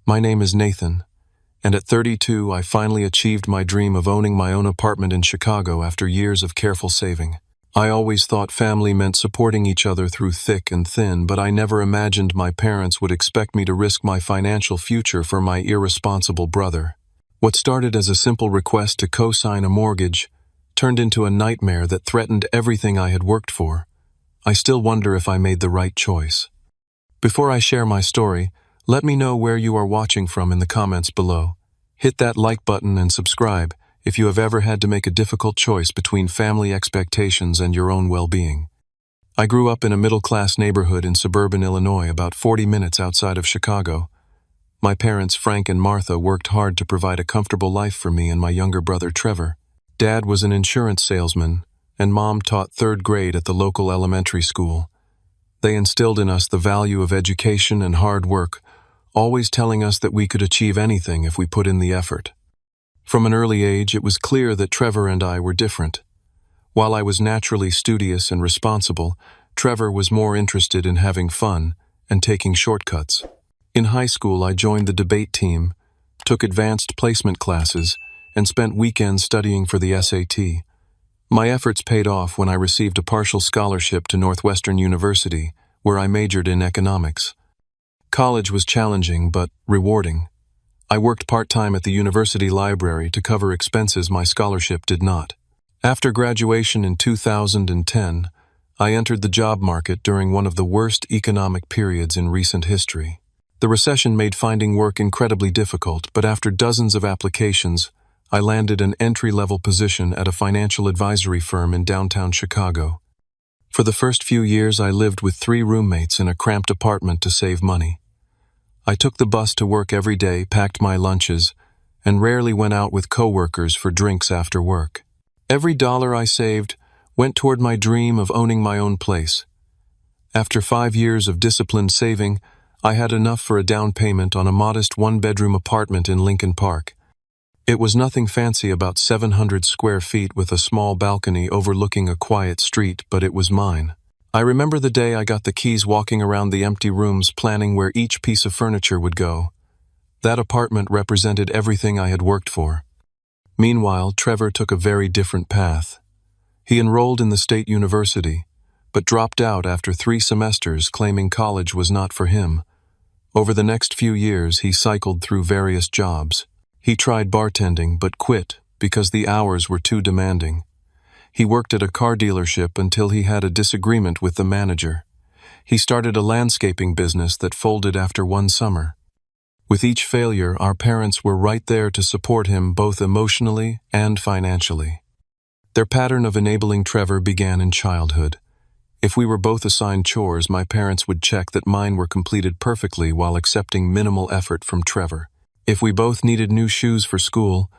My name is Nathan, and at 32 I finally achieved my dream of owning my own apartment in Chicago after years of careful saving. I always thought family meant supporting each other through thick and thin, but I never imagined my parents would expect me to risk my financial future for my irresponsible brother. What started as a simple request to co-sign a mortgage turned into a nightmare that threatened everything I had worked for. I still wonder if I made the right choice. Before I share my story, let me know where you are watching from in the comments below. Hit that like button and subscribe if you have ever had to make a difficult choice between family expectations and your own well-being. I grew up in a middle-class neighborhood in suburban Illinois, about 40 minutes outside of Chicago. My parents, Frank and Martha, worked hard to provide a comfortable life for me and my younger brother, Trevor. Dad was an insurance salesman, and Mom taught 3rd grade at the local elementary school. They instilled in us the value of education and hard work, always telling us that we could achieve anything if we put in the effort. From an early age, it was clear that Trevor and I were different. While I was naturally studious and responsible, Trevor was more interested in having fun and taking shortcuts. In high school, I joined the debate team, took advanced placement classes, and spent weekends studying for the SAT. My efforts paid off when I received a partial scholarship to Northwestern University, where I majored in economics. College was challenging but rewarding. I worked part-time at the university library to cover expenses my scholarship did not. After graduation in 2010, I entered the job market during one of the worst economic periods in recent history. The recession made finding work incredibly difficult, but after dozens of applications, I landed an entry-level position at a financial advisory firm in downtown Chicago. For the first few years, I lived with 3 roommates in a cramped apartment to save money. I took the bus to work every day, packed my lunches, and rarely went out with coworkers for drinks after work. Every dollar I saved went toward my dream of owning my own place. After 5 years of disciplined saving, I had enough for a down payment on a modest 1-bedroom apartment in Lincoln Park. It was nothing fancy, about 700 square feet with a small balcony overlooking a quiet street, but it was mine. I remember the day I got the keys, walking around the empty rooms, planning where each piece of furniture would go. That apartment represented everything I had worked for. Meanwhile, Trevor took a very different path. He enrolled in the state university, but dropped out after 3 semesters, claiming college was not for him. Over the next few years, he cycled through various jobs. He tried bartending, but quit because the hours were too demanding. He worked at a car dealership until he had a disagreement with the manager. He started a landscaping business that folded after 1 summer. With each failure, our parents were right there to support him both emotionally and financially. Their pattern of enabling Trevor began in childhood. If we were both assigned chores, my parents would check that mine were completed perfectly while accepting minimal effort from Trevor. If we both needed new shoes for school,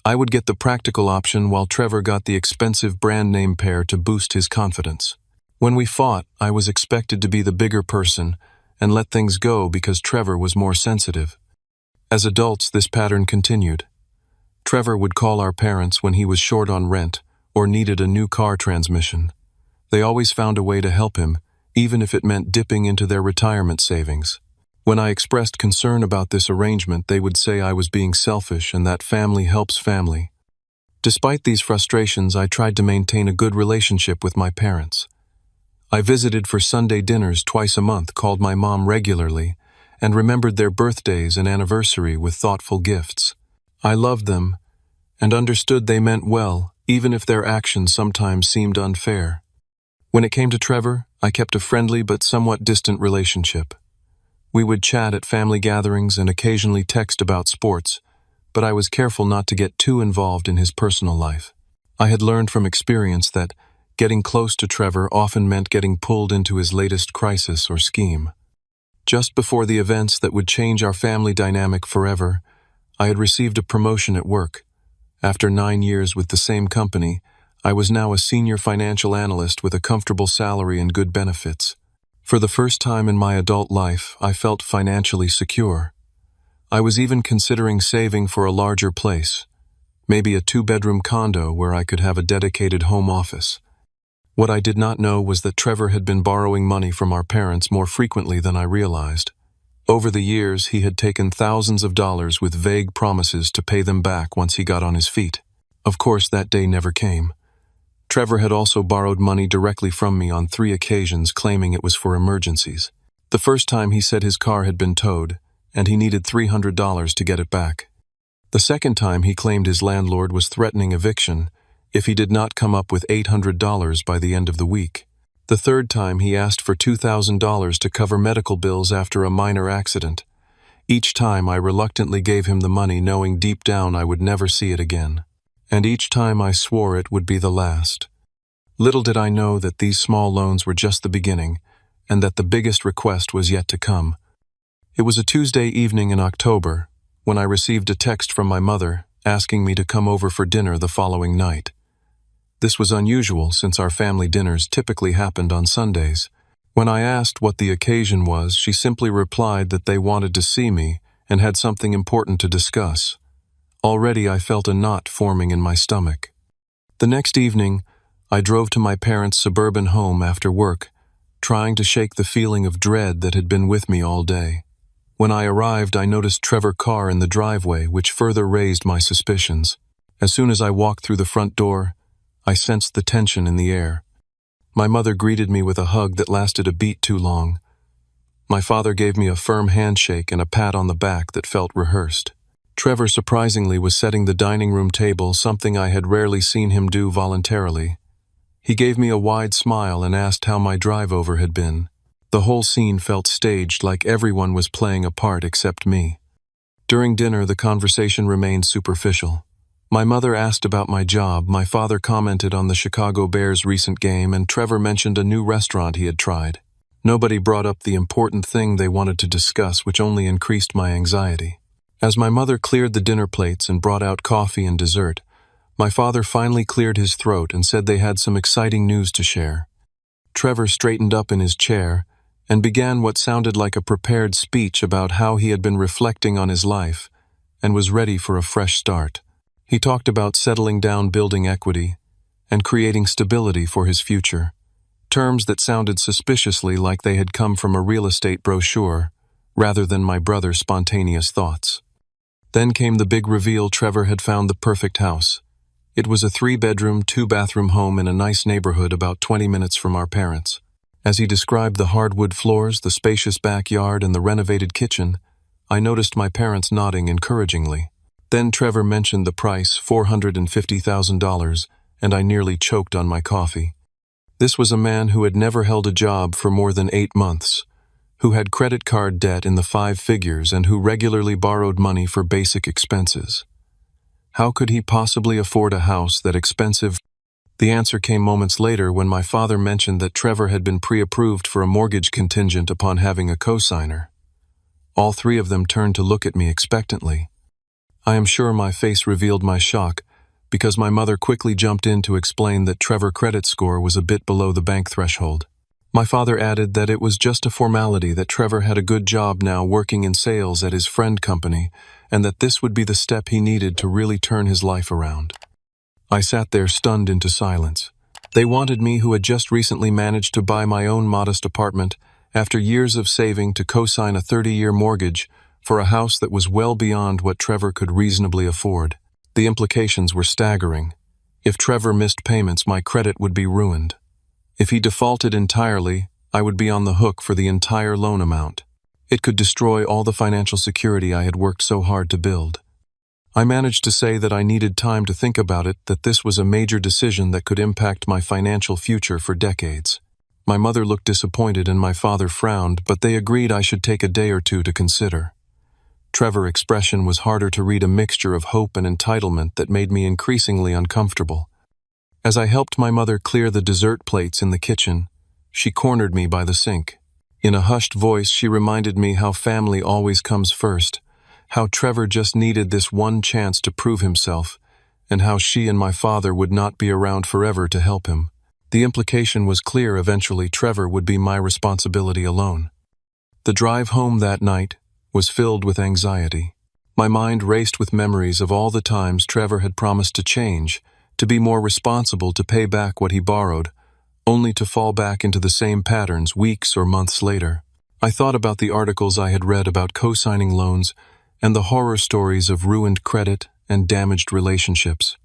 I would get the practical option while Trevor got the expensive brand name pair to boost his confidence. When we fought, I was expected to be the bigger person and let things go because Trevor was more sensitive. As adults, this pattern continued. Trevor would call our parents when he was short on rent or needed a new car transmission. They always found a way to help him, even if it meant dipping into their retirement savings. When I expressed concern about this arrangement, they would say I was being selfish and that family helps family. Despite these frustrations, I tried to maintain a good relationship with my parents. I visited for Sunday dinners twice a month, called my mom regularly, and remembered their birthdays and anniversary with thoughtful gifts. I loved them and understood they meant well, even if their actions sometimes seemed unfair. When it came to Trevor, I kept a friendly but somewhat distant relationship. We would chat at family gatherings and occasionally text about sports, but I was careful not to get too involved in his personal life. I had learned from experience that getting close to Trevor often meant getting pulled into his latest crisis or scheme. Just before the events that would change our family dynamic forever, I had received a promotion at work. After 9 years with the same company, I was now a senior financial analyst with a comfortable salary and good benefits. For the first time in my adult life, I felt financially secure. I was even considering saving for a larger place, maybe a 2-bedroom condo where I could have a dedicated home office. What I did not know was that Trevor had been borrowing money from our parents more frequently than I realized. Over the years, he had taken thousands of dollars with vague promises to pay them back once he got on his feet. Of course, that day never came. Trevor had also borrowed money directly from me on 3 occasions, claiming it was for emergencies. The first time he said his car had been towed, and he needed $300 to get it back. The second time he claimed his landlord was threatening eviction if he did not come up with $800 by the end of the week. The third time he asked for $2,000 to cover medical bills after a minor accident. Each time I reluctantly gave him the money, knowing deep down I would never see it again. And each time I swore it would be the last. Little did I know that these small loans were just the beginning, and that the biggest request was yet to come. It was a Tuesday evening in October when I received a text from my mother asking me to come over for dinner the following night. This was unusual since our family dinners typically happened on Sundays. When I asked what the occasion was, she simply replied that they wanted to see me and had something important to discuss. Already I felt a knot forming in my stomach. The next evening, I drove to my parents' suburban home after work, trying to shake the feeling of dread that had been with me all day. When I arrived, I noticed Trevor's car in the driveway, which further raised my suspicions. As soon as I walked through the front door, I sensed the tension in the air. My mother greeted me with a hug that lasted a beat too long. My father gave me a firm handshake and a pat on the back that felt rehearsed. Trevor surprisingly was setting the dining room table, something I had rarely seen him do voluntarily. He gave me a wide smile and asked how my drive over had been. The whole scene felt staged, like everyone was playing a part except me. During dinner, the conversation remained superficial. My mother asked about my job, my father commented on the Chicago Bears' recent game, and Trevor mentioned a new restaurant he had tried. Nobody brought up the important thing they wanted to discuss, which only increased my anxiety. As my mother cleared the dinner plates and brought out coffee and dessert, my father finally cleared his throat and said they had some exciting news to share. Trevor straightened up in his chair and began what sounded like a prepared speech about how he had been reflecting on his life and was ready for a fresh start. He talked about settling down, building equity, and creating stability for his future, terms that sounded suspiciously like they had come from a real estate brochure rather than my brother's spontaneous thoughts. Then came the big reveal: Trevor had found the perfect house. It was a 3-bedroom, 2-bathroom home in a nice neighborhood about 20 minutes from our parents. As he described the hardwood floors, the spacious backyard, and the renovated kitchen, I noticed my parents nodding encouragingly. Then Trevor mentioned the price, $450,000, and I nearly choked on my coffee. This was a man who had never held a job for more than 8 months, who had credit card debt in the 5 figures, and who regularly borrowed money for basic expenses. How could he possibly afford a house that expensive? The answer came moments later when my father mentioned that Trevor had been pre-approved for a mortgage contingent upon having a co-signer. All 3 of them turned to look at me expectantly. I am sure my face revealed my shock, because my mother quickly jumped in to explain that Trevor's credit score was a bit below the bank threshold. My father added that it was just a formality, that Trevor had a good job now working in sales at his friend company, and that this would be the step he needed to really turn his life around. I sat there stunned into silence. They wanted me, who had just recently managed to buy my own modest apartment after years of saving, to co-sign a 30-year mortgage for a house that was well beyond what Trevor could reasonably afford. The implications were staggering. If Trevor missed payments, my credit would be ruined. If he defaulted entirely, I would be on the hook for the entire loan amount. It could destroy all the financial security I had worked so hard to build. I managed to say that I needed time to think about it, that this was a major decision that could impact my financial future for decades. My mother looked disappointed and my father frowned, but they agreed I should take a day or 2 to consider. Trevor's expression was harder to read, a mixture of hope and entitlement that made me increasingly uncomfortable. As I helped my mother clear the dessert plates in the kitchen, she cornered me by the sink. In a hushed voice, she reminded me how family always comes first, how Trevor just needed this one chance to prove himself, and how she and my father would not be around forever to help him. The implication was clear: eventually Trevor would be my responsibility alone. The drive home that night was filled with anxiety. My mind raced with memories of all the times Trevor had promised to change, to be more responsible, to pay back what he borrowed, only to fall back into the same patterns weeks or months later. I thought about the articles I had read about co-signing loans and the horror stories of ruined credit and damaged relationships.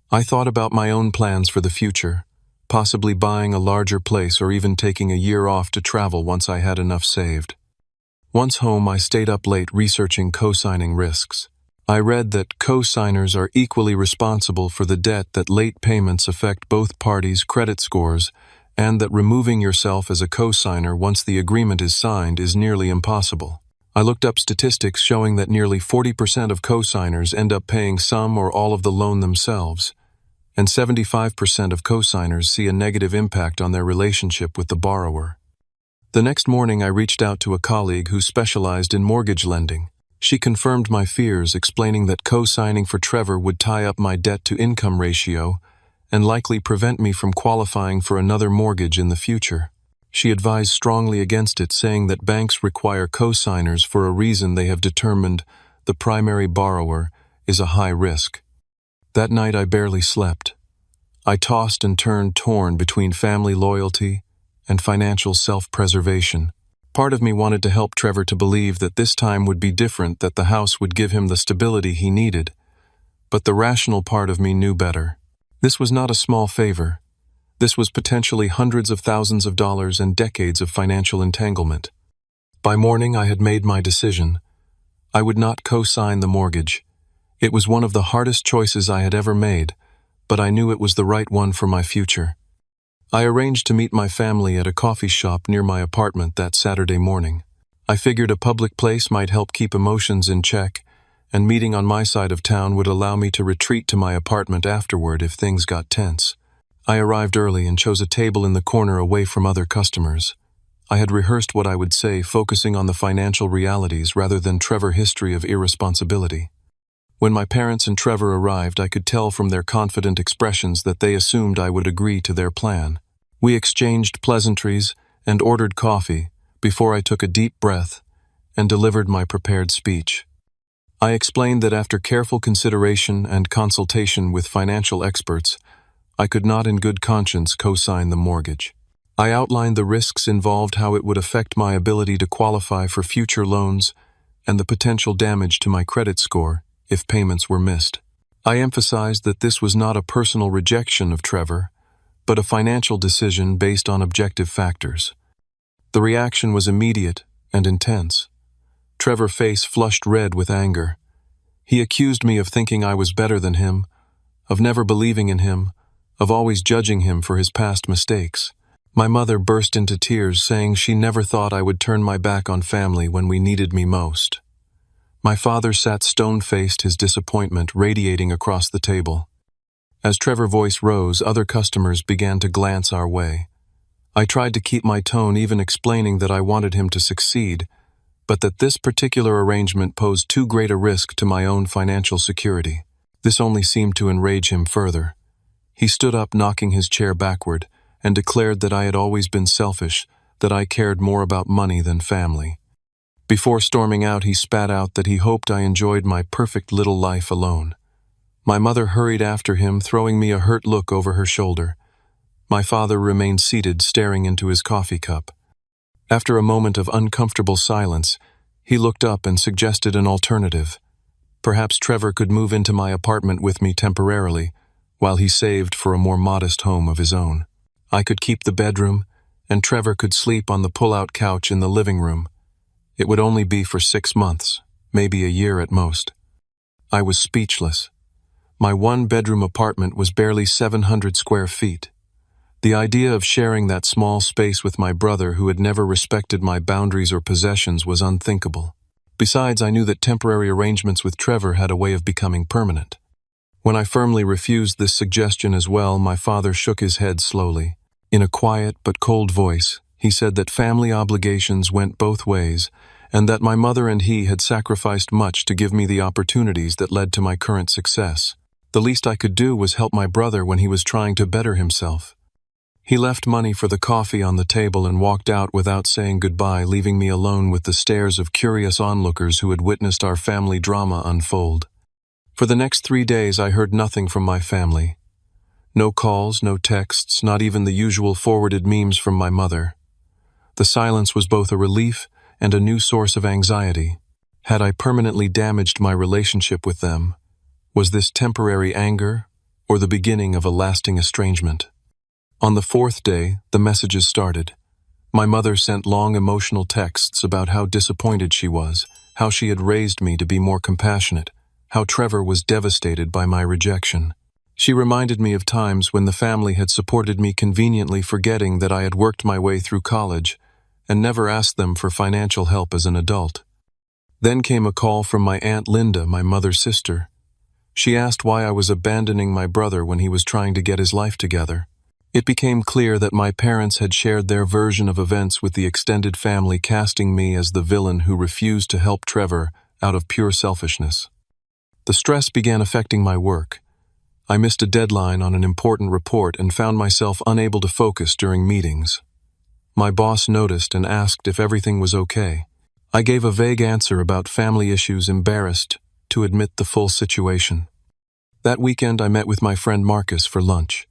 I thought about my own plans for the future, possibly buying a larger place or even taking a year off to travel once I had enough saved. Once home, I stayed up late researching co-signing risks. I read that co-signers are equally responsible for the debt, that late payments affect both parties' credit scores, and that removing yourself as a co-signer once the agreement is signed is nearly impossible. I looked up statistics showing that nearly 40% of co-signers end up paying some or all of the loan themselves, and 75% of co-signers see a negative impact on their relationship with the borrower. The next morning, I reached out to a colleague who specialized in mortgage lending. She confirmed my fears, explaining that co-signing for Trevor would tie up my debt-to-income ratio and likely prevent me from qualifying for another mortgage in the future. She advised strongly against it, saying that banks require co-signers for a reason: they have determined the primary borrower is a high risk. That night, I barely slept. I tossed and turned, torn between family loyalty and financial self-preservation. Part of me wanted to help Trevor to believe that this time would be different, that the house would give him the stability he needed. But the rational part of me knew better. This was not a small favor. This was potentially hundreds of thousands of dollars and decades of financial entanglement. By morning, I had made my decision. I would not co-sign the mortgage. It was one of the hardest choices I had ever made, but I knew it was the right one for my future. I arranged to meet my family at a coffee shop near my apartment that Saturday morning. I figured a public place might help keep emotions in check, and meeting on my side of town would allow me to retreat to my apartment afterward if things got tense. I arrived early and chose a table in the corner away from other customers. I had rehearsed what I would say, focusing on the financial realities rather than Trevor's history of irresponsibility. When my parents and Trevor arrived, I could tell from their confident expressions that they assumed I would agree to their plan. We exchanged pleasantries and ordered coffee before I took a deep breath and delivered my prepared speech. I explained that after careful consideration and consultation with financial experts, I could not in good conscience co-sign the mortgage. I outlined the risks involved, how it would affect my ability to qualify for future loans, and the potential damage to my credit score if payments were missed. I emphasized that this was not a personal rejection of Trevor, but a financial decision based on objective factors. The reaction was immediate and intense. Trevor's face flushed red with anger. He accused me of thinking I was better than him, of never believing in him, of always judging him for his past mistakes. My mother burst into tears, saying she never thought I would turn my back on family when we needed me most. My father sat stone-faced, his disappointment radiating across the table. As Trevor's voice rose, other customers began to glance our way. I tried to keep my tone, even explaining that I wanted him to succeed, but that this particular arrangement posed too great a risk to my own financial security. This only seemed to enrage him further. He stood up, knocking his chair backward, and declared that I had always been selfish, that I cared more about money than family. Before storming out, he spat out that he hoped I enjoyed my perfect little life alone. My mother hurried after him, throwing me a hurt look over her shoulder. My father remained seated, staring into his coffee cup. After a moment of uncomfortable silence, he looked up and suggested an alternative. Perhaps Trevor could move into my apartment with me temporarily, while he saved for a more modest home of his own. I could keep the bedroom, and Trevor could sleep on the pull-out couch in the living room. It would only be for 6 months, maybe a year at most. I was speechless. My one-bedroom apartment was barely 700 square feet. The idea of sharing that small space with my brother, who had never respected my boundaries or possessions, was unthinkable. Besides, I knew that temporary arrangements with Trevor had a way of becoming permanent. When I firmly refused this suggestion as well, my father shook his head slowly. In a quiet but cold voice, he said that family obligations went both ways, and that my mother and he had sacrificed much to give me the opportunities that led to my current success. The least I could do was help my brother when he was trying to better himself. He left money for the coffee on the table and walked out without saying goodbye, leaving me alone with the stares of curious onlookers who had witnessed our family drama unfold. For the next 3 days, I heard nothing from my family. No calls, no texts, not even the usual forwarded memes from my mother. The silence was both a relief and a new source of anxiety. Had I permanently damaged my relationship with them? Was this temporary anger, or the beginning of a lasting estrangement? On the fourth day, the messages started. My mother sent long emotional texts about how disappointed she was, how she had raised me to be more compassionate, how Trevor was devastated by my rejection. She reminded me of times when the family had supported me, conveniently forgetting that I had worked my way through college and never asked them for financial help as an adult. Then came a call from my Aunt Linda, my mother's sister. She asked why I was abandoning my brother when he was trying to get his life together. It became clear that my parents had shared their version of events with the extended family, casting me as the villain who refused to help Trevor out of pure selfishness. The stress began affecting my work. I missed a deadline on an important report and found myself unable to focus during meetings. My boss noticed and asked if everything was okay. I gave a vague answer about family issues, embarrassed to admit the full situation. That weekend I met with my friend Marcus for lunch.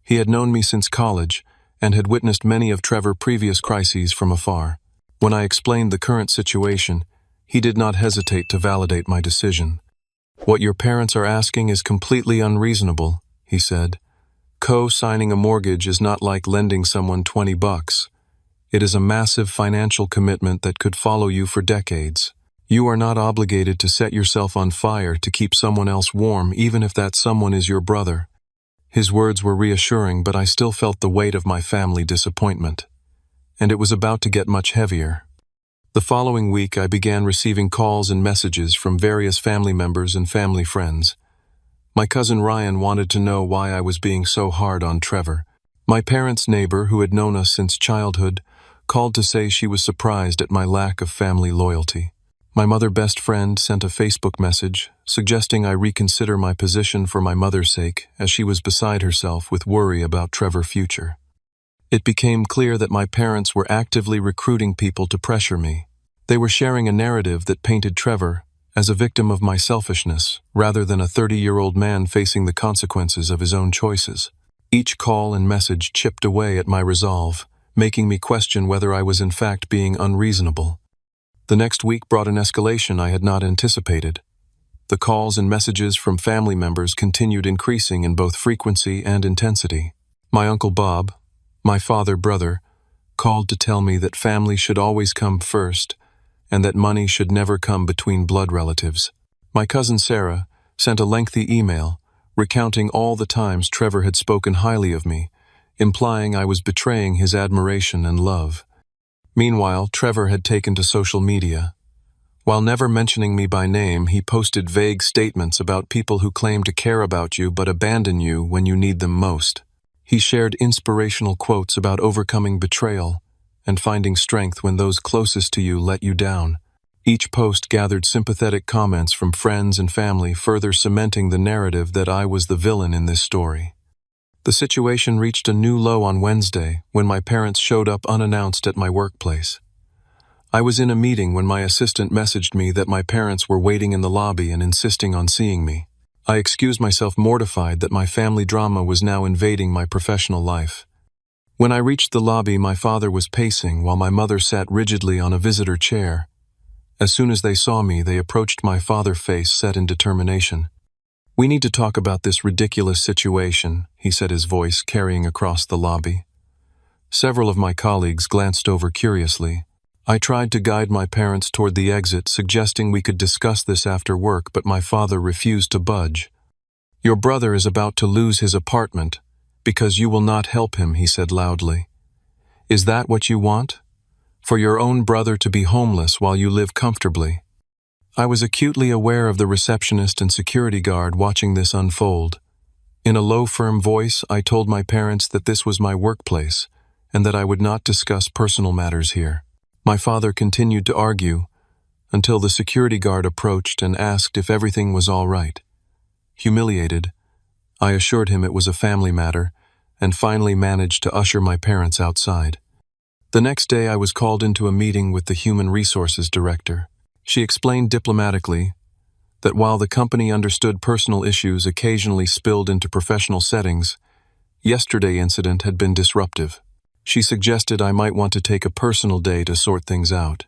He had known me since college and had witnessed many of Trevor's previous crises from afar. When I explained the current situation, he did not hesitate to validate my decision. "What your parents are asking is completely unreasonable," he said. "Co-signing a mortgage is not like lending someone $20. It is a massive financial commitment that could follow you for decades. You are not obligated to set yourself on fire to keep someone else warm, even if that someone is your brother." His words were reassuring, but I still felt the weight of my family disappointment. And it was about to get much heavier. The following week, I began receiving calls and messages from various family members and family friends. My cousin Ryan wanted to know why I was being so hard on Trevor. My parents' neighbor, who had known us since childhood, called to say she was surprised at my lack of family loyalty. My mother's best friend sent a Facebook message suggesting I reconsider my position for my mother's sake, as she was beside herself with worry about Trevor's future. It became clear that my parents were actively recruiting people to pressure me. They were sharing a narrative that painted Trevor as a victim of my selfishness, rather than a 30-year-old man facing the consequences of his own choices. Each call and message chipped away at my resolve, making me question whether I was in fact being unreasonable. The next week brought an escalation I had not anticipated. The calls and messages from family members continued increasing in both frequency and intensity. My Uncle Bob, my brother, called to tell me that family should always come first and that money should never come between blood relatives. My cousin Sarah sent a lengthy email recounting all the times Trevor had spoken highly of me, implying I was betraying his admiration and love. Meanwhile, Trevor had taken to social media. While never mentioning me by name, he posted vague statements about people who claim to care about you but abandon you when you need them most. He shared inspirational quotes about overcoming betrayal and finding strength when those closest to you let you down. Each post gathered sympathetic comments from friends and family, further cementing the narrative that I was the villain in this story. The situation reached a new low on Wednesday when my parents showed up unannounced at my workplace. I was in a meeting when my assistant messaged me that my parents were waiting in the lobby and insisting on seeing me. I excused myself, mortified that my family drama was now invading my professional life. When I reached the lobby, my father was pacing while my mother sat rigidly on a visitor chair. As soon as they saw me, they approached my father's face set in determination. "We need to talk about this ridiculous situation," he said, his voice carrying across the lobby. Several of my colleagues glanced over curiously. I tried to guide my parents toward the exit, suggesting we could discuss this after work, but my father refused to budge. "Your brother is about to lose his apartment because you will not help him," he said loudly. "Is that what you want? For your own brother to be homeless while you live comfortably?" I was acutely aware of the receptionist and security guard watching this unfold. In a low, firm voice, I told my parents that this was my workplace and that I would not discuss personal matters here. My father continued to argue until the security guard approached and asked if everything was all right. Humiliated, I assured him it was a family matter and finally managed to usher my parents outside. The next day, I was called into a meeting with the Human Resources Director. She explained diplomatically that while the company understood personal issues occasionally spilled into professional settings, yesterday's incident had been disruptive. She suggested I might want to take a personal day to sort things out.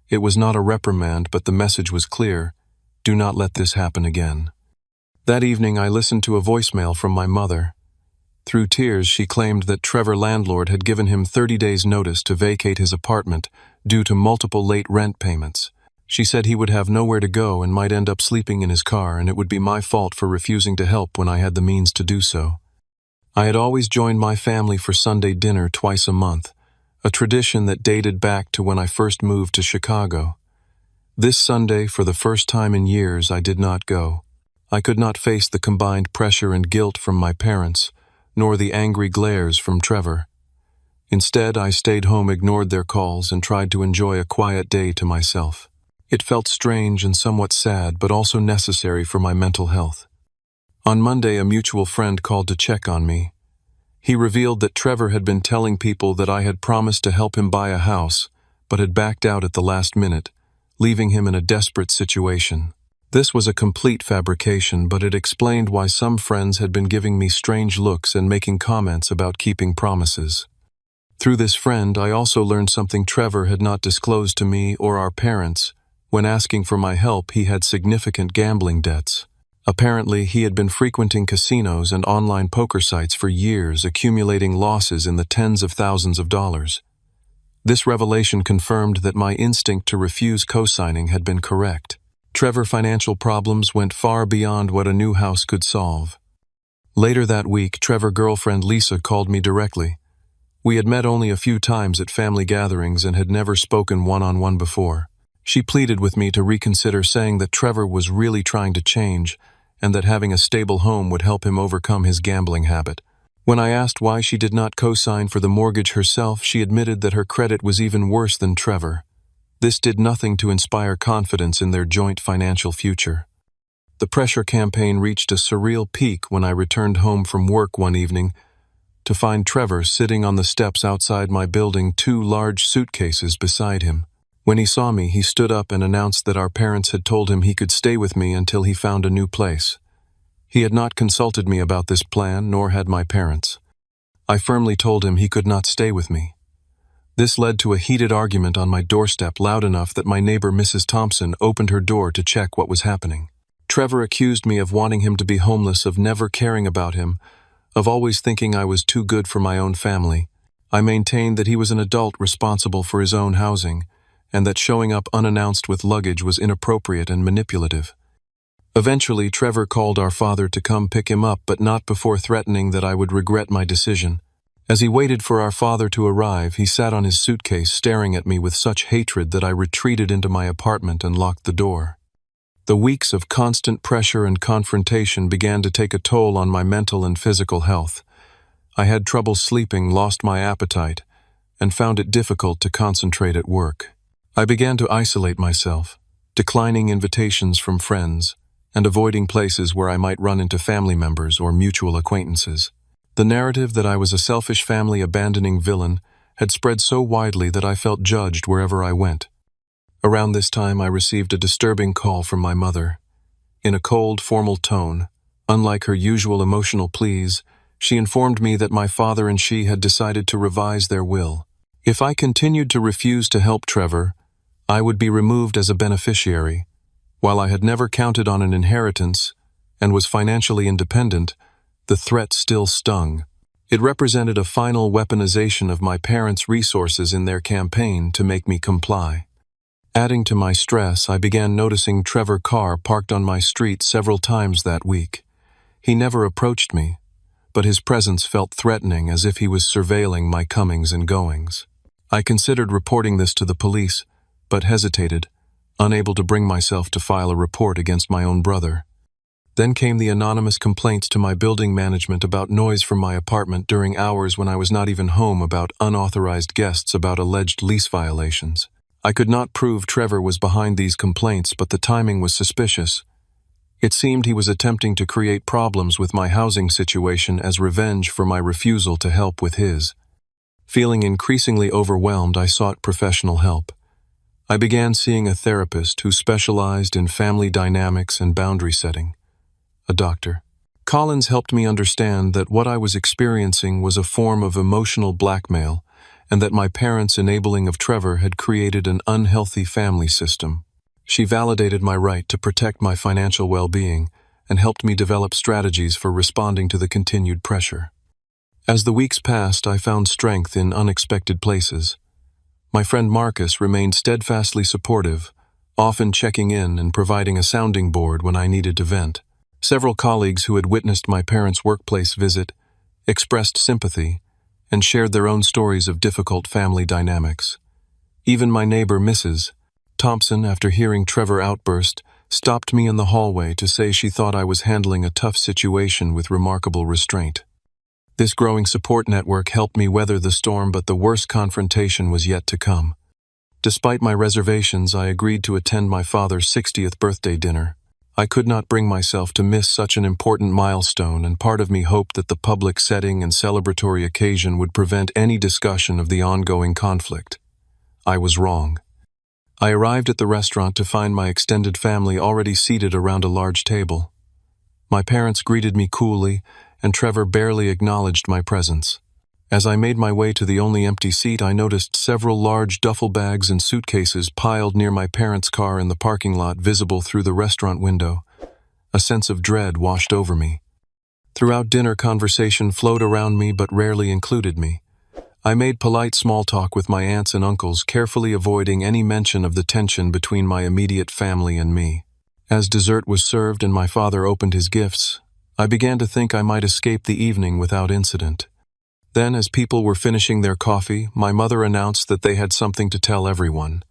It was not a reprimand, but the message was clear: do not let this happen again. That evening I listened to a voicemail from my mother. Through tears, she claimed that Trevor landlord had given him 30 days' notice to vacate his apartment due to multiple late rent payments. She said he would have nowhere to go and might end up sleeping in his car, and it would be my fault for refusing to help when I had the means to do so. I had always joined my family for Sunday dinner twice a month, a tradition that dated back to when I first moved to Chicago. This Sunday, for the first time in years, I did not go. I could not face the combined pressure and guilt from my parents, nor the angry glares from Trevor. Instead, I stayed home, ignored their calls, and tried to enjoy a quiet day to myself. It felt strange and somewhat sad, but also necessary for my mental health. On Monday, a mutual friend called to check on me. He revealed that Trevor had been telling people that I had promised to help him buy a house, but had backed out at the last minute, leaving him in a desperate situation. This was a complete fabrication, but it explained why some friends had been giving me strange looks and making comments about keeping promises. Through this friend, I also learned something Trevor had not disclosed to me or our parents. When asking for my help, he had significant gambling debts. Apparently, he had been frequenting casinos and online poker sites for years, accumulating losses in the tens of thousands of dollars. This revelation confirmed that my instinct to refuse co-signing had been correct. Trevor's financial problems went far beyond what a new house could solve. Later that week, Trevor's girlfriend Lisa called me directly. We had met only a few times at family gatherings and had never spoken one-on-one before. She pleaded with me to reconsider, saying that Trevor was really trying to change and that having a stable home would help him overcome his gambling habit. When I asked why she did not co-sign for the mortgage herself, she admitted that her credit was even worse than Trevor. This did nothing to inspire confidence in their joint financial future. The pressure campaign reached a surreal peak when I returned home from work one evening to find Trevor sitting on the steps outside my building, 2 large suitcases beside him. When he saw me, he stood up and announced that our parents had told him he could stay with me until he found a new place. He had not consulted me about this plan, nor had my parents. I firmly told him he could not stay with me. This led to a heated argument on my doorstep, loud enough that my neighbor Mrs. Thompson opened her door to check what was happening. Trevor accused me of wanting him to be homeless, of never caring about him, of always thinking I was too good for my own family. I maintained that he was an adult responsible for his own housing, and that showing up unannounced with luggage was inappropriate and manipulative. Eventually, Trevor called our father to come pick him up, but not before threatening that I would regret my decision. As he waited for our father to arrive, he sat on his suitcase, staring at me with such hatred that I retreated into my apartment and locked the door. The weeks of constant pressure and confrontation began to take a toll on my mental and physical health. I had trouble sleeping, lost my appetite, and found it difficult to concentrate at work. I began to isolate myself, declining invitations from friends, and avoiding places where I might run into family members or mutual acquaintances. The narrative that I was a selfish family-abandoning villain had spread so widely that I felt judged wherever I went. Around this time, I received a disturbing call from my mother. In a cold, formal tone, unlike her usual emotional pleas, she informed me that my father and she had decided to revise their will. If I continued to refuse to help Trevor, I would be removed as a beneficiary. While I had never counted on an inheritance and was financially independent, the threat still stung. It represented a final weaponization of my parents' resources in their campaign to make me comply. Adding to my stress, I began noticing Trevor's car parked on my street several times that week. He never approached me, but his presence felt threatening, as if he was surveilling my comings and goings. I considered reporting this to the police, but hesitated, unable to bring myself to file a report against my own brother. Then came the anonymous complaints to my building management about noise from my apartment during hours when I was not even home, about unauthorized guests, about alleged lease violations. I could not prove Trevor was behind these complaints, but the timing was suspicious. It seemed he was attempting to create problems with my housing situation as revenge for my refusal to help with his. Feeling increasingly overwhelmed, I sought professional help. I began seeing a therapist who specialized in family dynamics and boundary setting. A doctor. Collins helped me understand that what I was experiencing was a form of emotional blackmail, and that my parents' enabling of Trevor had created an unhealthy family system. She validated my right to protect my financial well-being and helped me develop strategies for responding to the continued pressure. As the weeks passed, I found strength in unexpected places. My friend Marcus remained steadfastly supportive, often checking in and providing a sounding board when I needed to vent. Several colleagues who had witnessed my parents' workplace visit expressed sympathy and shared their own stories of difficult family dynamics. Even my neighbor, Mrs. Thompson, after hearing Trevor outburst, stopped me in the hallway to say she thought I was handling a tough situation with remarkable restraint. This growing support network helped me weather the storm, but the worst confrontation was yet to come. Despite my reservations, I agreed to attend my father's 60th birthday dinner. I could not bring myself to miss such an important milestone, and part of me hoped that the public setting and celebratory occasion would prevent any discussion of the ongoing conflict. I was wrong. I arrived at the restaurant to find my extended family already seated around a large table. My parents greeted me coolly, and Trevor barely acknowledged my presence. As I made my way to the only empty seat, I noticed several large duffel bags and suitcases piled near my parents' car in the parking lot, visible through the restaurant window. A sense of dread washed over me. Throughout dinner, conversation flowed around me but rarely included me. I made polite small talk with my aunts and uncles, carefully avoiding any mention of the tension between my immediate family and me. As dessert was served and my father opened his gifts, I began to think I might escape the evening without incident. Then, as people were finishing their coffee, my mother announced that they had something to tell everyone.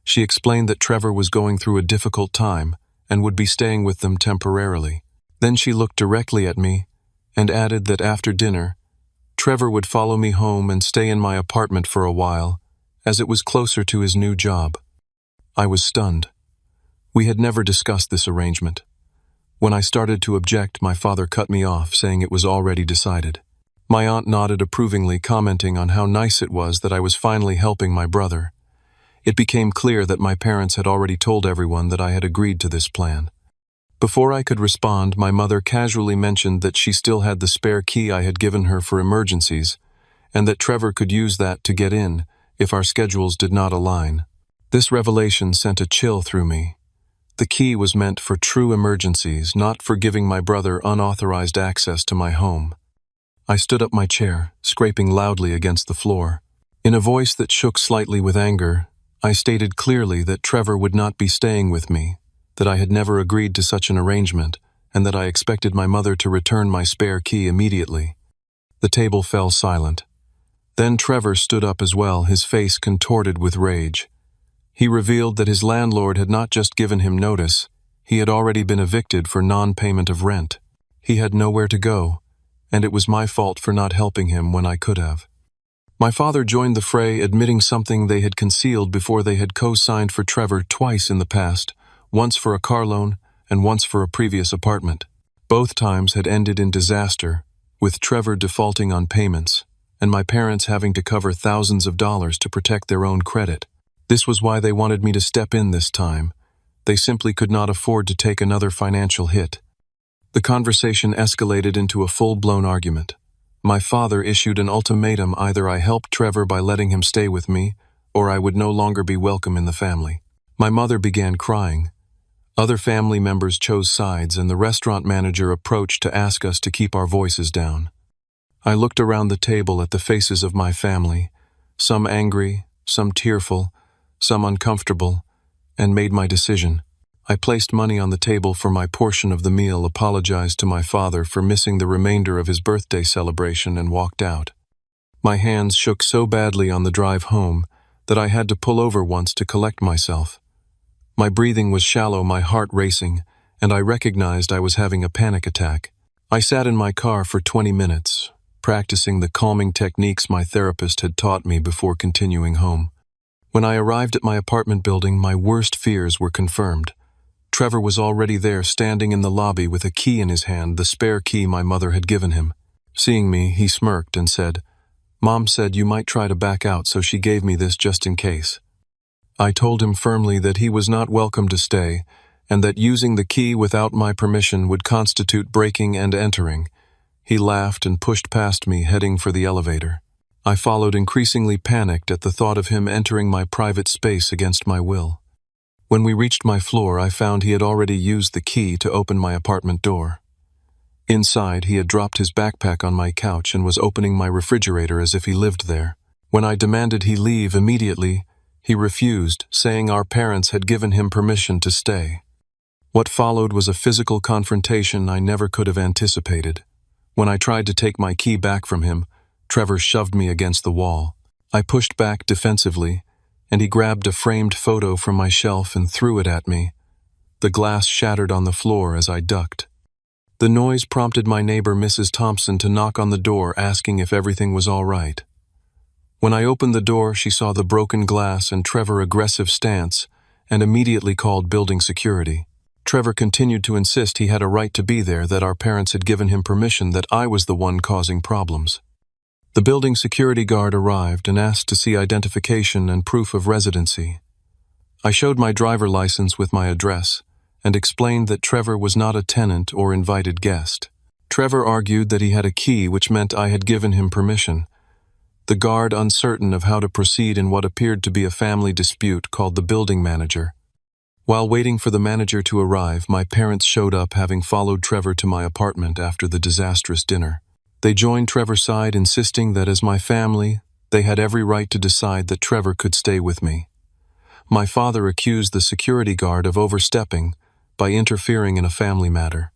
She explained that Trevor was going through a difficult time and would be staying with them temporarily. Then she looked directly at me and added that after dinner, Trevor would follow me home and stay in my apartment for a while, as it was closer to his new job. I was stunned. We had never discussed this arrangement. When I started to object, my father cut me off, saying it was already decided. My aunt nodded approvingly, commenting on how nice it was that I was finally helping my brother. It became clear that my parents had already told everyone that I had agreed to this plan. Before I could respond, my mother casually mentioned that she still had the spare key I had given her for emergencies, and that Trevor could use that to get in if our schedules did not align. This revelation sent a chill through me. The key was meant for true emergencies, not for giving my brother unauthorized access to my home. I stood up my chair, scraping loudly against the floor. In a voice that shook slightly with anger, I stated clearly that Trevor would not be staying with me, that I had never agreed to such an arrangement, and that I expected my mother to return my spare key immediately. The table fell silent. Then Trevor stood up as well, his face contorted with rage. He revealed that his landlord had not just given him notice, he had already been evicted for non-payment of rent. He had nowhere to go, and it was my fault for not helping him when I could have. My father joined the fray, admitting something they had concealed before they had co-signed for Trevor twice in the past, once for a car loan and once for a previous apartment. Both times had ended in disaster, with Trevor defaulting on payments, and my parents having to cover thousands of dollars to protect their own credit. This was why they wanted me to step in this time. They simply could not afford to take another financial hit. The conversation escalated into a full-blown argument. My father issued an ultimatum: either I helped Trevor by letting him stay with me, or I would no longer be welcome in the family. My mother began crying. Other family members chose sides, and the restaurant manager approached to ask us to keep our voices down. I looked around the table at the faces of my family, some angry, some tearful, some uncomfortable, and made my decision. I placed money on the table for my portion of the meal, apologized to my father for missing the remainder of his birthday celebration, and walked out. My hands shook so badly on the drive home that I had to pull over once to collect myself. My breathing was shallow, my heart racing, and I recognized I was having a panic attack. I sat in my car for 20 minutes, practicing the calming techniques my therapist had taught me before continuing home. When I arrived at my apartment building, my worst fears were confirmed. Trevor was already there, standing in the lobby with a key in his hand, the spare key my mother had given him. Seeing me, he smirked and said, "Mom said you might try to back out, so she gave me this just in case." I told him firmly that he was not welcome to stay, and that using the key without my permission would constitute breaking and entering. He laughed and pushed past me, heading for the elevator. I followed, increasingly panicked at the thought of him entering my private space against my will. When we reached my floor, I found he had already used the key to open my apartment door. Inside, he had dropped his backpack on my couch and was opening my refrigerator as if he lived there. When I demanded he leave immediately, he refused, saying our parents had given him permission to stay. What followed was a physical confrontation I never could have anticipated. When I tried to take my key back from him, Trevor shoved me against the wall. I pushed back defensively, and he grabbed a framed photo from my shelf and threw it at me. The glass shattered on the floor as I ducked. The noise prompted my neighbor, Mrs. Thompson, to knock on the door, asking if everything was all right. When I opened the door, she saw the broken glass and Trevor's aggressive stance, and immediately called building security. Trevor continued to insist he had a right to be there, that our parents had given him permission, that I was the one causing problems. The building security guard arrived and asked to see identification and proof of residency. I showed my driver license with my address and explained that Trevor was not a tenant or invited guest. Trevor argued that he had a key, which meant I had given him permission. The guard, uncertain of how to proceed in what appeared to be a family dispute, called the building manager. While waiting for the manager to arrive, my parents showed up, having followed Trevor to my apartment after the disastrous dinner. They joined Trevor's side, insisting that as my family, they had every right to decide that Trevor could stay with me. My father accused the security guard of overstepping by interfering in a family matter.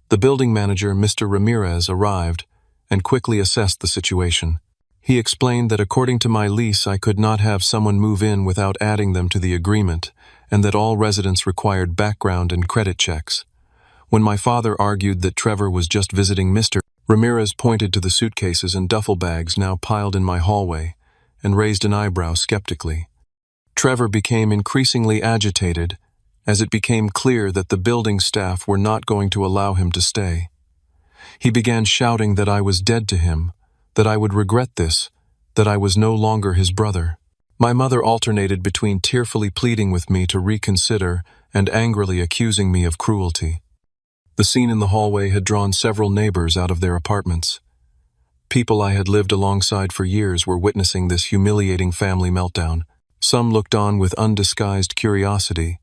The building manager, Mr. Ramirez, arrived and quickly assessed the situation. He explained that according to my lease, I could not have someone move in without adding them to the agreement, and that all residents required background and credit checks. When my father argued that Trevor was just visiting, Mr. Ramirez pointed to the suitcases and duffel bags now piled in my hallway and raised an eyebrow skeptically. Trevor became increasingly agitated as it became clear that the building staff were not going to allow him to stay. He began shouting that I was dead to him, that I would regret this, that I was no longer his brother. My mother alternated between tearfully pleading with me to reconsider and angrily accusing me of cruelty. The scene in the hallway had drawn several neighbors out of their apartments. People I had lived alongside for years were witnessing this humiliating family meltdown. Some looked on with undisguised curiosity,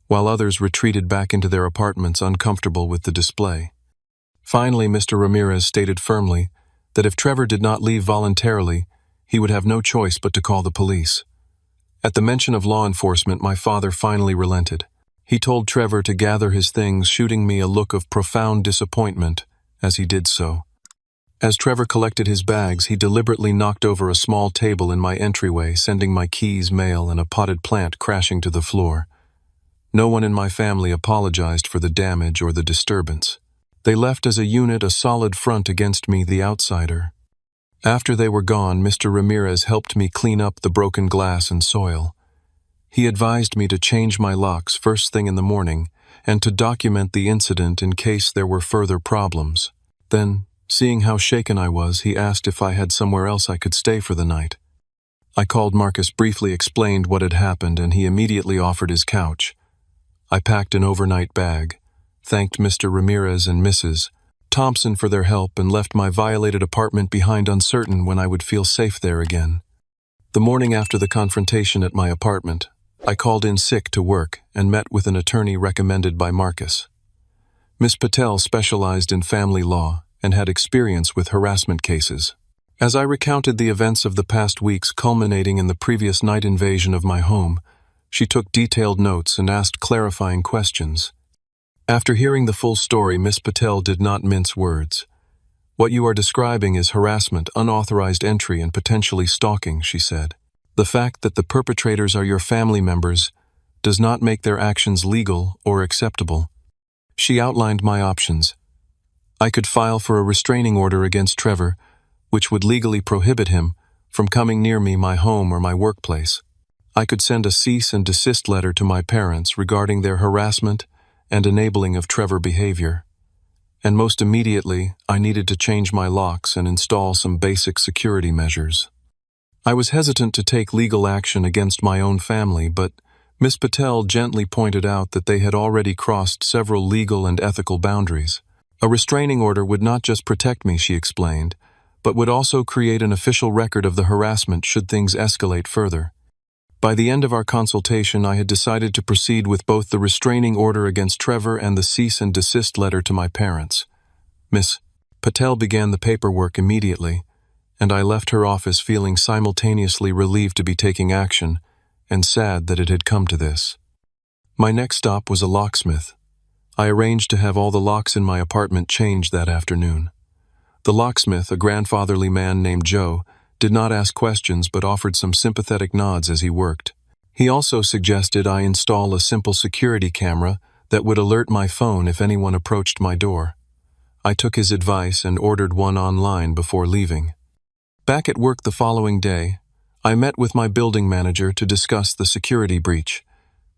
while others retreated back into their apartments, uncomfortable with the display. Finally, Mr. Ramirez stated firmly that if Trevor did not leave voluntarily, he would have no choice but to call the police. At the mention of law enforcement, my father finally relented. He told Trevor to gather his things, shooting me a look of profound disappointment as he did so. As Trevor collected his bags, he deliberately knocked over a small table in my entryway, sending my keys, mail, and a potted plant crashing to the floor. No one in my family apologized for the damage or the disturbance. They left as a unit a solid front against me, the outsider. After they were gone, Mr. Ramirez helped me clean up the broken glass and soil. He advised me to change my locks first thing in the morning and to document the incident in case there were further problems. Then, seeing how shaken I was, he asked if I had somewhere else I could stay for the night. I called Marcus, briefly explained what had happened, and he immediately offered his couch. I packed an overnight bag, thanked Mr. Ramirez and Mrs. Thompson for their help, and left my violated apartment behind, uncertain when I would feel safe there again. The morning after the confrontation at my apartment, I called in sick to work and met with an attorney recommended by Marcus. Miss Patel specialized in family law and had experience with harassment cases. As I recounted the events of the past weeks, culminating in the previous night invasion of my home, she took detailed notes and asked clarifying questions. After hearing the full story, Miss Patel did not mince words. "What you are describing is harassment, unauthorized entry, and potentially stalking," she said. "The fact that the perpetrators are your family members does not make their actions legal or acceptable." She outlined my options. I could file for a restraining order against Trevor, which would legally prohibit him from coming near me, my home, or my workplace. I could send a cease and desist letter to my parents regarding their harassment and enabling of Trevor behavior. And most immediately, I needed to change my locks and install some basic security measures. I was hesitant to take legal action against my own family, but Miss Patel gently pointed out that they had already crossed several legal and ethical boundaries. A restraining order would not just protect me, she explained, but would also create an official record of the harassment should things escalate further. By the end of our consultation, I had decided to proceed with both the restraining order against Trevor and the cease and desist letter to my parents. Miss Patel began the paperwork immediately, and I left her office feeling simultaneously relieved to be taking action and sad that it had come to this. My next stop was a locksmith. I arranged to have all the locks in my apartment changed that afternoon. The locksmith, a grandfatherly man named Joe, did not ask questions but offered some sympathetic nods as he worked. He also suggested I install a simple security camera that would alert my phone if anyone approached my door. I took his advice and ordered one online before leaving. Back at work the following day, I met with my building manager to discuss the security breach.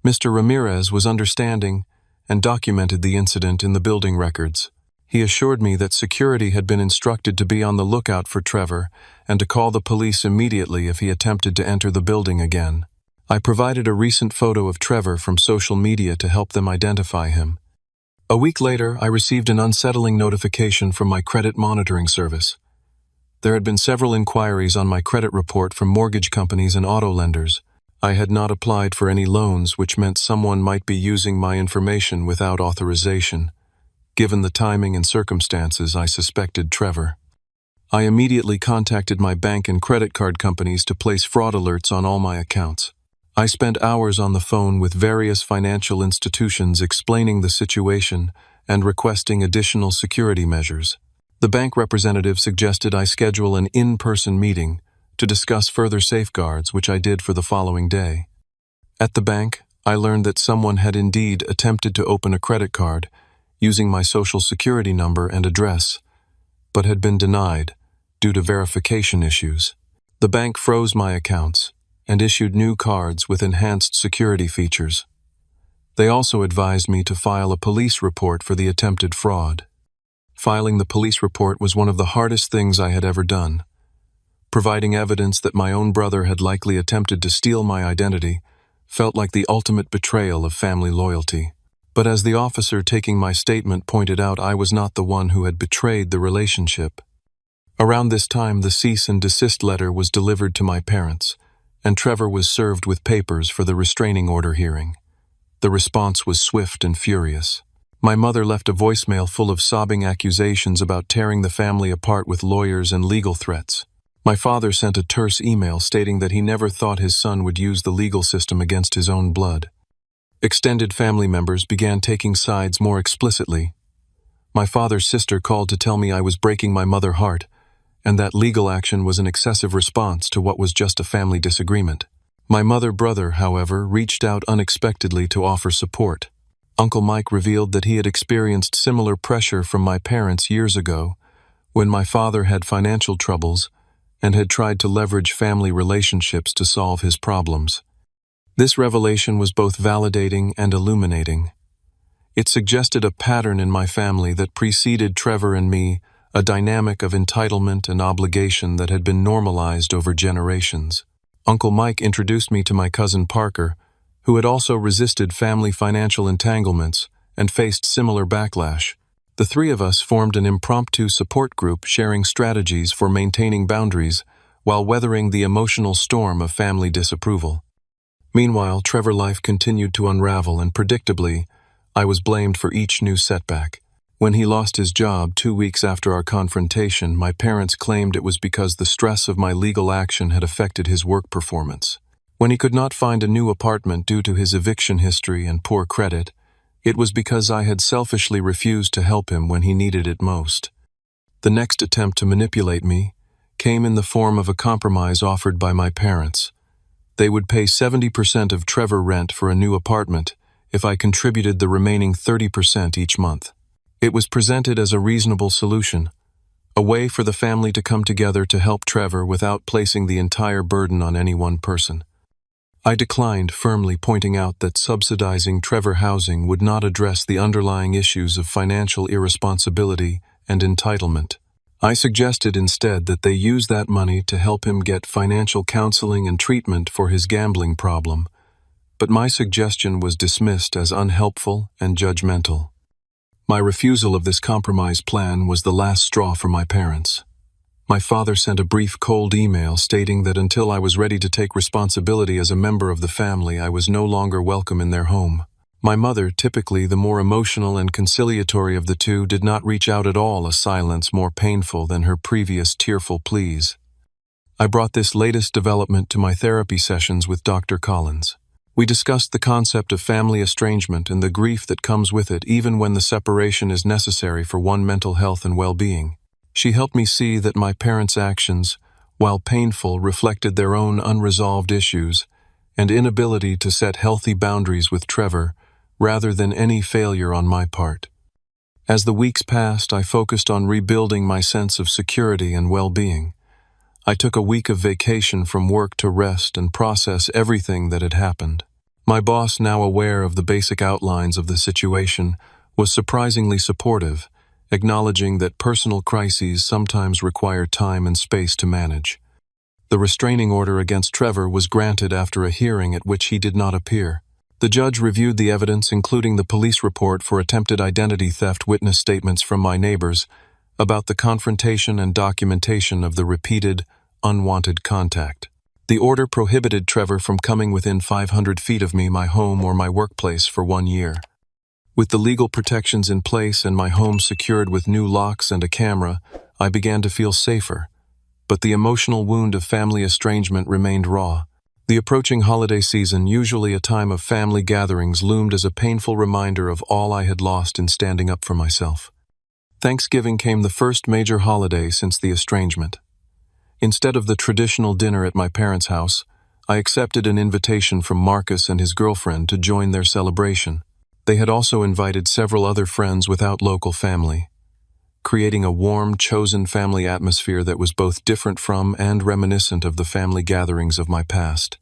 Mr. Ramirez was understanding and documented the incident in the building records. He assured me that security had been instructed to be on the lookout for Trevor and to call the police immediately if he attempted to enter the building again. I provided a recent photo of Trevor from social media to help them identify him. A week later, I received an unsettling notification from my credit monitoring service. There had been several inquiries on my credit report from mortgage companies and auto lenders. I had not applied for any loans, which meant someone might be using my information without authorization. Given the timing and circumstances, I suspected Trevor. I immediately contacted my bank and credit card companies to place fraud alerts on all my accounts. I spent hours on the phone with various financial institutions explaining the situation and requesting additional security measures. The bank representative suggested I schedule an in-person meeting to discuss further safeguards, which I did for the following day. At the bank, I learned that someone had indeed attempted to open a credit card using my social security number and address, but had been denied due to verification issues. The bank froze my accounts and issued new cards with enhanced security features. They also advised me to file a police report for the attempted fraud. Filing the police report was one of the hardest things I had ever done. Providing evidence that my own brother had likely attempted to steal my identity felt like the ultimate betrayal of family loyalty. But as the officer taking my statement pointed out, I was not the one who had betrayed the relationship. Around this time, the cease and desist letter was delivered to my parents, and Trevor was served with papers for the restraining order hearing. The response was swift and furious. My mother left a voicemail full of sobbing accusations about tearing the family apart with lawyers and legal threats. My father sent a terse email stating that he never thought his son would use the legal system against his own blood. Extended family members began taking sides more explicitly. My father's sister called to tell me I was breaking my mother's heart, and that legal action was an excessive response to what was just a family disagreement. My brother, however, reached out unexpectedly to offer support. Uncle Mike revealed that he had experienced similar pressure from my parents years ago, when my father had financial troubles and had tried to leverage family relationships to solve his problems. This revelation was both validating and illuminating. It suggested a pattern in my family that preceded Trevor and me, a dynamic of entitlement and obligation that had been normalized over generations. Uncle Mike introduced me to my cousin Parker, who had also resisted family financial entanglements and faced similar backlash. The three of us formed an impromptu support group sharing strategies for maintaining boundaries while weathering the emotional storm of family disapproval. Meanwhile, Trevor life continued to unravel, and predictably, I was blamed for each new setback. When he lost his job 2 weeks after our confrontation, my parents claimed it was because the stress of my legal action had affected his work performance. When he could not find a new apartment due to his eviction history and poor credit, it was because I had selfishly refused to help him when he needed it most. The next attempt to manipulate me came in the form of a compromise offered by my parents. They would pay 70% of Trevor rent for a new apartment if I contributed the remaining 30% each month. It was presented as a reasonable solution, a way for the family to come together to help Trevor without placing the entire burden on any one person. I declined, firmly pointing out that subsidizing Trevor housing would not address the underlying issues of financial irresponsibility and entitlement. I suggested instead that they use that money to help him get financial counseling and treatment for his gambling problem, but my suggestion was dismissed as unhelpful and judgmental. My refusal of this compromise plan was the last straw for my parents. My father sent a brief cold email stating that until I was ready to take responsibility as a member of the family, I was no longer welcome in their home. My mother, typically the more emotional and conciliatory of the two, did not reach out at all, a silence more painful than her previous tearful pleas. I brought this latest development to my therapy sessions with Dr. Collins. We discussed the concept of family estrangement and the grief that comes with it, even when the separation is necessary for one's mental health and well-being. She helped me see that my parents' actions, while painful, reflected their own unresolved issues and inability to set healthy boundaries with Trevor, rather than any failure on my part. As the weeks passed, I focused on rebuilding my sense of security and well-being. I took a week of vacation from work to rest and process everything that had happened. My boss, now aware of the basic outlines of the situation, was surprisingly supportive, acknowledging that personal crises sometimes require time and space to manage. The restraining order against Trevor was granted after a hearing at which he did not appear. The judge reviewed the evidence, including the police report for attempted identity theft, witness statements from my neighbors about the confrontation, and documentation of the repeated, unwanted contact. The order prohibited Trevor from coming within 500 feet of me, my home, or my workplace for 1 year. With the legal protections in place and my home secured with new locks and a camera, I began to feel safer. But the emotional wound of family estrangement remained raw. The approaching holiday season, usually a time of family gatherings, loomed as a painful reminder of all I had lost in standing up for myself. Thanksgiving came, the first major holiday since the estrangement. Instead of the traditional dinner at my parents' house, I accepted an invitation from Marcus and his girlfriend to join their celebration. They had also invited several other friends without local family, creating a warm, chosen family atmosphere that was both different from and reminiscent of the family gatherings of my past.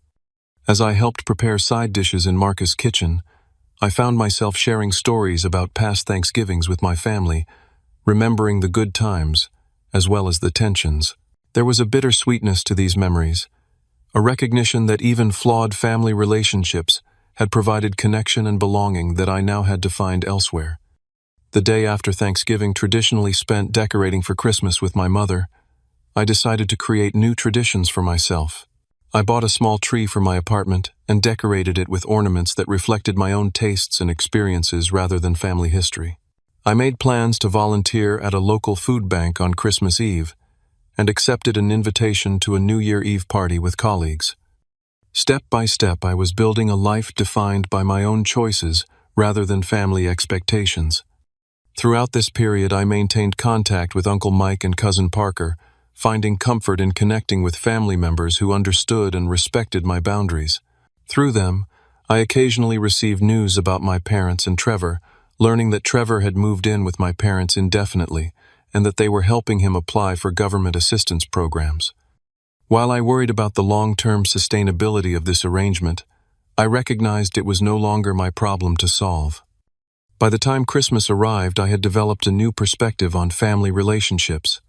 As I helped prepare side dishes in Marcus' kitchen, I found myself sharing stories about past Thanksgivings with my family, remembering the good times, as well as the tensions. There was a bittersweetness to these memories, a recognition that even flawed family relationships had provided connection and belonging that I now had to find elsewhere. The day after Thanksgiving, traditionally spent decorating for Christmas with my mother, I decided to create new traditions for myself. I bought a small tree for my apartment and decorated it with ornaments that reflected my own tastes and experiences rather than family history. I made plans to volunteer at a local food bank on Christmas Eve and accepted an invitation to a New Year Eve party with colleagues. Step by step, I was building a life defined by my own choices rather than family expectations. Throughout this period, I maintained contact with Uncle Mike and Cousin Parker, finding comfort in connecting with family members who understood and respected my boundaries. Through them, I occasionally received news about my parents and Trevor, learning that Trevor had moved in with my parents indefinitely and that they were helping him apply for government assistance programs. While I worried about the long-term sustainability of this arrangement, I recognized it was no longer my problem to solve. By the time Christmas arrived, I had developed a new perspective on family relationships.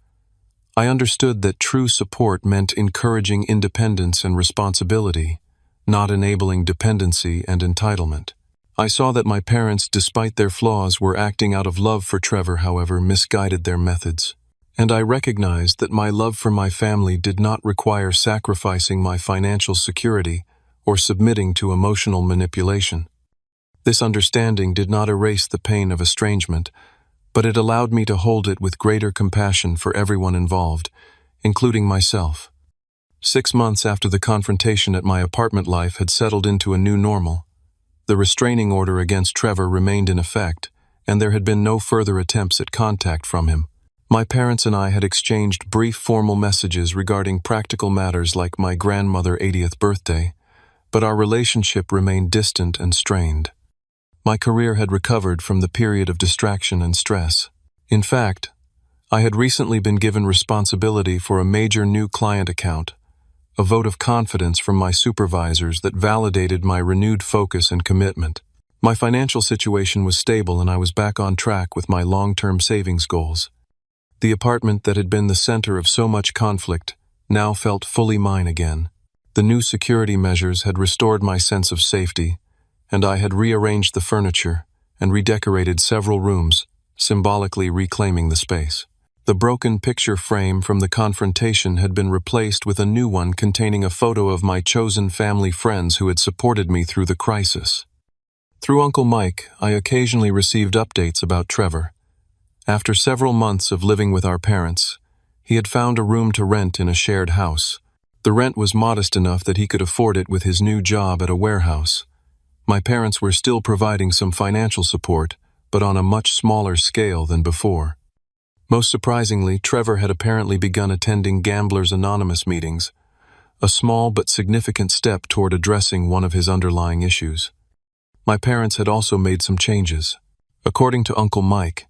I understood that true support meant encouraging independence and responsibility, not enabling dependency and entitlement. I saw that my parents, despite their flaws, were acting out of love for Trevor, however misguided their methods. And I recognized that my love for my family did not require sacrificing my financial security or submitting to emotional manipulation. This understanding did not erase the pain of estrangement, but it allowed me to hold it with greater compassion for everyone involved, including myself. 6 months after the confrontation at my apartment, life had settled into a new normal. The restraining order against Trevor remained in effect, and there had been no further attempts at contact from him. My parents and I had exchanged brief formal messages regarding practical matters like my grandmother's 80th birthday, but our relationship remained distant and strained. My career had recovered from the period of distraction and stress. In fact, I had recently been given responsibility for a major new client account, a vote of confidence from my supervisors that validated my renewed focus and commitment. My financial situation was stable and I was back on track with my long-term savings goals. The apartment that had been the center of so much conflict now felt fully mine again. The new security measures had restored my sense of safety, and I had rearranged the furniture and redecorated several rooms, symbolically reclaiming the space. The broken picture frame from the confrontation had been replaced with a new one containing a photo of my chosen family friends who had supported me through the crisis. Through Uncle Mike, I occasionally received updates about Trevor. After several months of living with our parents, he had found a room to rent in a shared house. The rent was modest enough that he could afford it with his new job at a warehouse. My parents were still providing some financial support, but on a much smaller scale than before. Most surprisingly, Trevor had apparently begun attending Gamblers Anonymous meetings, a small but significant step toward addressing one of his underlying issues. My parents had also made some changes. According to Uncle Mike,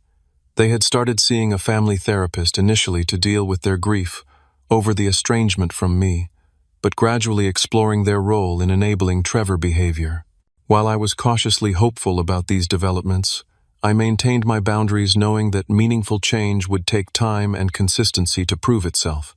they had started seeing a family therapist initially to deal with their grief over the estrangement from me, but gradually exploring their role in enabling Trevor behavior. While I was cautiously hopeful about these developments, I maintained my boundaries knowing that meaningful change would take time and consistency to prove itself.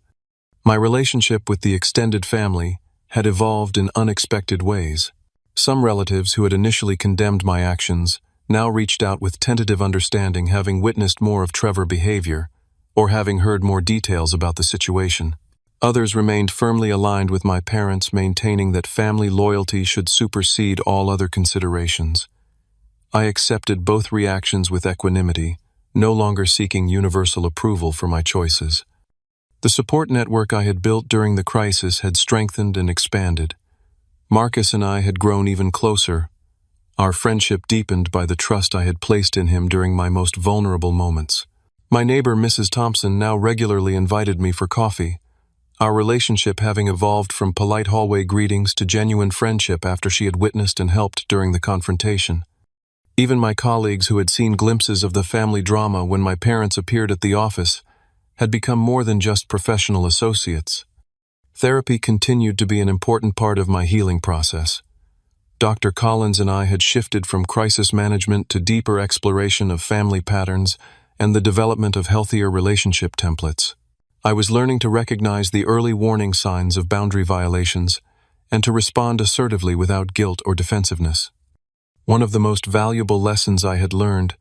My relationship with the extended family had evolved in unexpected ways. Some relatives who had initially condemned my actions now reached out with tentative understanding, having witnessed more of Trevor behavior or having heard more details about the situation. Others remained firmly aligned with my parents, maintaining that family loyalty should supersede all other considerations. I accepted both reactions with equanimity, no longer seeking universal approval for my choices. The support network I had built during the crisis had strengthened and expanded. Marcus and I had grown even closer, our friendship deepened by the trust I had placed in him during my most vulnerable moments. My neighbor, Mrs. Thompson, now regularly invited me for coffee, our relationship having evolved from polite hallway greetings to genuine friendship after she had witnessed and helped during the confrontation. Even my colleagues who had seen glimpses of the family drama when my parents appeared at the office had become more than just professional associates. Therapy continued to be an important part of my healing process. Dr. Collins and I had shifted from crisis management to deeper exploration of family patterns and the development of healthier relationship templates. I was learning to recognize the early warning signs of boundary violations and to respond assertively without guilt or defensiveness. One of the most valuable lessons I had learned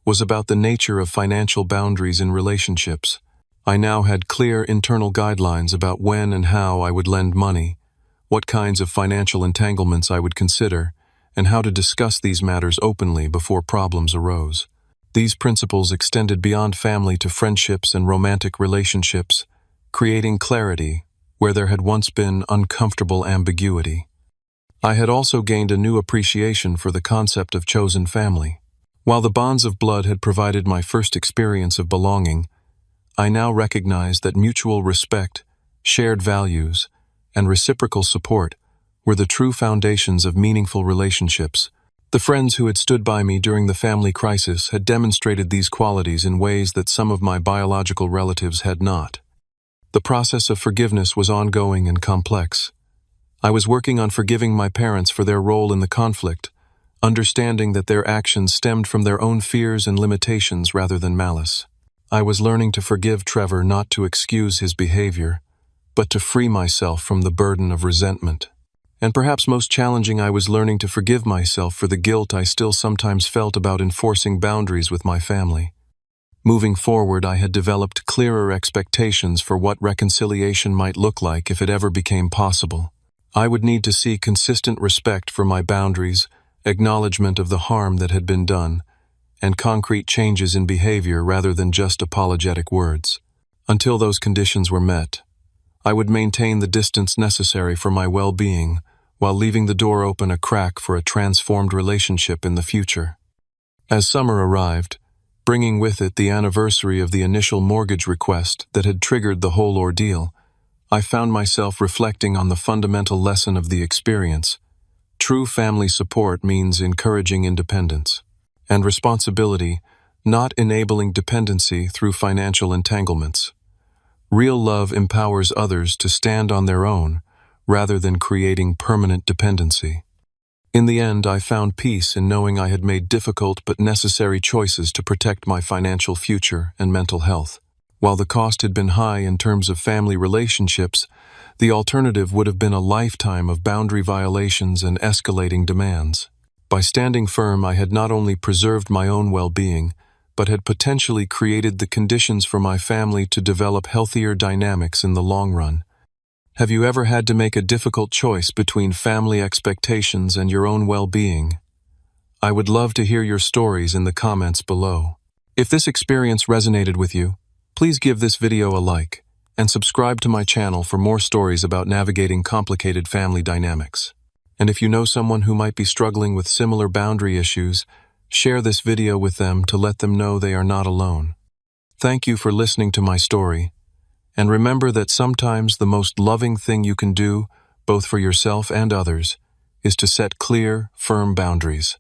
was about the nature of financial boundaries in relationships. I now had clear internal guidelines about when and how I would lend money, what kinds of financial entanglements I would consider, and how to discuss these matters openly before problems arose. These principles extended beyond family to friendships and romantic relationships, creating clarity where there had once been uncomfortable ambiguity. I had also gained a new appreciation for the concept of chosen family. While the bonds of blood had provided my first experience of belonging, I now recognized that mutual respect, shared values, and reciprocal support were the true foundations of meaningful relationships. The friends who had stood by me during the family crisis had demonstrated these qualities in ways that some of my biological relatives had not. The process of forgiveness was ongoing and complex. I was working on forgiving my parents for their role in the conflict, understanding that their actions stemmed from their own fears and limitations rather than malice. I was learning to forgive Trevor not to excuse his behavior, but to free myself from the burden of resentment. And perhaps most challenging, I was learning to forgive myself for the guilt I still sometimes felt about enforcing boundaries with my family. Moving forward, I had developed clearer expectations for what reconciliation might look like if it ever became possible. I would need to see consistent respect for my boundaries, acknowledgement of the harm that had been done, and concrete changes in behavior rather than just apologetic words. Until those conditions were met, I would maintain the distance necessary for my well-being while leaving the door open a crack for a transformed relationship in the future. As summer arrived, bringing with it the anniversary of the initial mortgage request that had triggered the whole ordeal, I found myself reflecting on the fundamental lesson of the experience. True family support means encouraging independence and responsibility, not enabling dependency through financial entanglements. Real love empowers others to stand on their own rather than creating permanent dependency. In the end, I found peace in knowing I had made difficult but necessary choices to protect my financial future and mental health. While the cost had been high in terms of family relationships, the alternative would have been a lifetime of boundary violations and escalating demands. By standing firm, I had not only preserved my own well-being, but had potentially created the conditions for my family to develop healthier dynamics in the long run. Have you ever had to make a difficult choice between family expectations and your own well-being? I would love to hear your stories in the comments below. If this experience resonated with you, please give this video a like and subscribe to my channel for more stories about navigating complicated family dynamics. And if you know someone who might be struggling with similar boundary issues, share this video with them to let them know they are not alone. Thank you for listening to my story, and remember that sometimes the most loving thing you can do, both for yourself and others, is to set clear, firm boundaries.